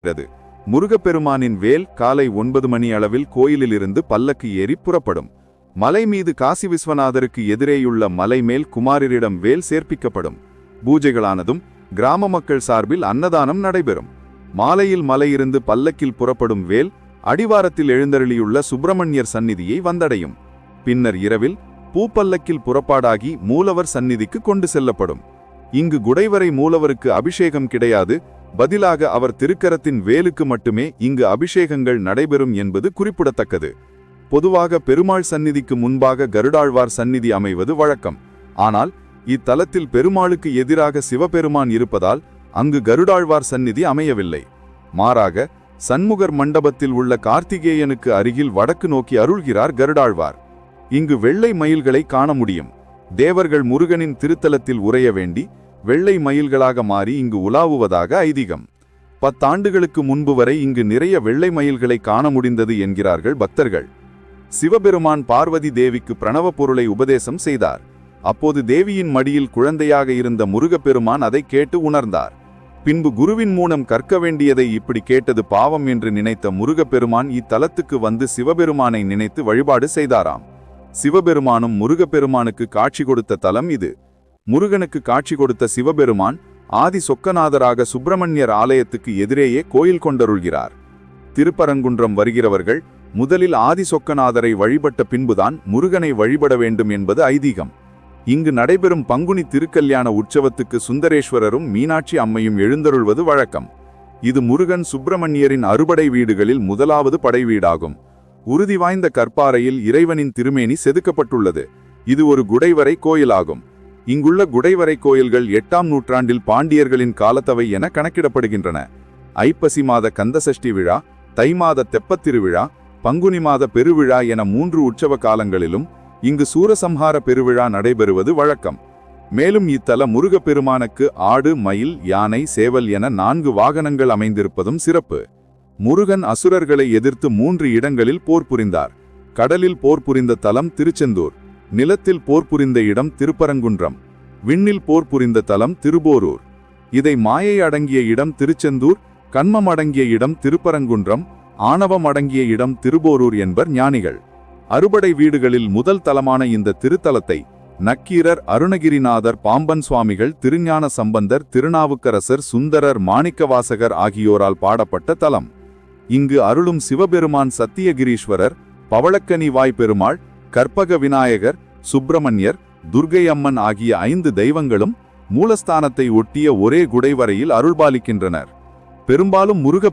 நடைபெறுகிறது. முருகப்பெருமானின் வேல் காலை 9 மணி அளவில் கோயிலிலிருந்து பல்லக்கு ஏறி புறப்படும். மலை மீது காசி விஸ்வநாதருக்கு எதிரேயுள்ள மலை மேல் குமாரரிடம் வேல் சேர்ப்பிக்கப்படும். பூஜைகளானதும் கிராம மக்கள் சார்பில் அன்னதானம் நடைபெறும். மாலையில் மலையிருந்து பல்லக்கில் புறப்படும் வேல் அடிவாரத்தில் எழுந்தருளியுள்ள சுப்பிரமணியர் சந்நிதியை வந்தடையும். பின்னர் இரவில் பூப்பல்லக்கில் புறப்பாடாகி மூலவர் சந்நிதிக்கு கொண்டு செல்லப்படும். இங்கு குடைவரை மூலவருக்கு அபிஷேகம் கிடையாது, பதிலாக அவர் திருக்கரத்தின் வேலுக்கு மட்டுமே இங்கு அபிஷேகங்கள் நடைபெறும் என்பது குறிப்பிடத்தக்கது. பொதுவாக பெருமாள் சந்நிதிக்கு முன்பாக கருடாழ்வார் சந்நிதி அமைவது வழக்கம். ஆனால் இத்தலத்தில் பெருமாளுக்கு எதிராக சிவபெருமான் இருப்பதால் அங்கு கருடாழ்வார் சந்நிதி அமையவில்லை. மாறாக சண்முகர் மண்டபத்தில் உள்ள கார்த்திகேயனுக்கு அருகில் வடக்கு நோக்கி அருள்கிறார் கருடாழ்வார். இங்கு வெள்ளை மயில்களை காண முடியும். தேவர்கள் முருகனின் திருத்தலத்தில் உறைய வேண்டி வெள்ளை மயில்களாக மாறி இங்கு உலாவுவதாக ஐதீகம். 10 ஆண்டுகளுக்கு முன்பு வரை இங்கு நிறைய வெள்ளை மயில்களை காண முடிந்தது என்கிறார்கள் பக்தர்கள். சிவபெருமான் பார்வதி தேவிக்கு பிரணவ பொருளை உபதேசம் செய்தார். அப்போது தேவியின் மடியில் குழந்தையாக இருந்த முருகப்பெருமான் அதை கேட்டு உணர்ந்தார். பின்பு குருவின் மூலம் கற்க வேண்டியதை இப்படி கேட்டது பாவம் என்று நினைத்த முருகப்பெருமான் இத்தலத்துக்கு வந்து சிவபெருமானை நினைத்து வழிபாடு செய்தாராம். சிவபெருமானும் முருகப்பெருமானுக்கு காட்சி கொடுத்த தலம் இது. முருகனுக்கு காட்சி கொடுத்த சிவபெருமான் ஆதி சொக்கநாதராக சுப்பிரமணியர் ஆலயத்துக்கு எதிரேயே கோயில் கொண்டருள்கிறார். திருப்பரங்குன்றம் வருகிறவர்கள் முதலில் ஆதி சொக்கநாதரை வழிபட்ட பின்புதான் முருகனை வழிபட வேண்டும் என்பது ஐதீகம். இங்கு நடைபெறும் பங்குனி திருக்கல்யாண உற்சவத்துக்கு சுந்தரேஸ்வரரும் மீனாட்சி அம்மையும் எழுந்தருள்வது வழக்கம். இது முருகன் சுப்பிரமணியரின் அறுபடை வீடுகளில் முதலாவது படை வீடாகும். உறுதி வாய்ந்த கற்பாறையில் இறைவனின் திருமேனி செதுக்கப்பட்டுள்ளது. இது ஒரு குடைவரை கோயிலாகும். இங்குள்ள குடைவரை கோயில்கள் 8ஆம் நூற்றாண்டில் பாண்டியர்களின் காலத்தவை என கணக்கிடப்படுகின்றன. ஐப்பசி மாத கந்தசஷ்டி விழா, தை மாத தெப்பத் திருவிழா, பங்குனி மாத பெருவிழா என 3 உற்சவ காலங்களிலும் இங்கு சூரசம்ஹார பெருவிழா நடைபெறுவது வழக்கம். மேலும் இத்தல முருகப்பெருமானுக்கு ஆடு, மயில், யானை, சேவல் என 4 வாகனங்கள் அமைந்திருப்பதும் சிறப்பு. முருகன் அசுரர்களை எதிர்த்து 3 இடங்களில் போர் புரிந்தார். கடலில் போர் புரிந்த தலம் திருச்செந்தூர், நிலத்தில் போர் புரிந்த இடம் திருப்பரங்குன்றம், விண்ணில் போர் புரிந்த தலம் திருப்போரூர். இதை மாயை அடங்கிய இடம் திருச்செந்தூர், கண்மம் அடங்கிய இடம் திருப்பரங்குன்றம், ஆணவம் அடங்கிய இடம் திருப்போரூர் என்பர் ஞானிகள். அறுபடை வீடுகளில் முதல் தலமான இந்த திருத்தலத்தை நக்கீரர், அருணகிரிநாதர், பாம்பன் சுவாமிகள், திருஞான சம்பந்தர், திருநாவுக்கரசர், சுந்தரர், மாணிக்கவாசகர் ஆகியோரால் பாடப்பட்ட தலம். இங்கு அருளும் சிவபெருமான் சத்தியகிரீஸ்வரர், பவளக்கனி வாய் பெருமாள், கற்பக விநாயகர், சுப்பிரமணியர், துர்க்கை அம்மன் ஆகிய 5 தெய்வங்களும் மூலஸ்தானத்தை ஒட்டிய ஒரே குடைவரையில் அருள்பாலிக்கின்றனர். பெரும்பாலும் முருக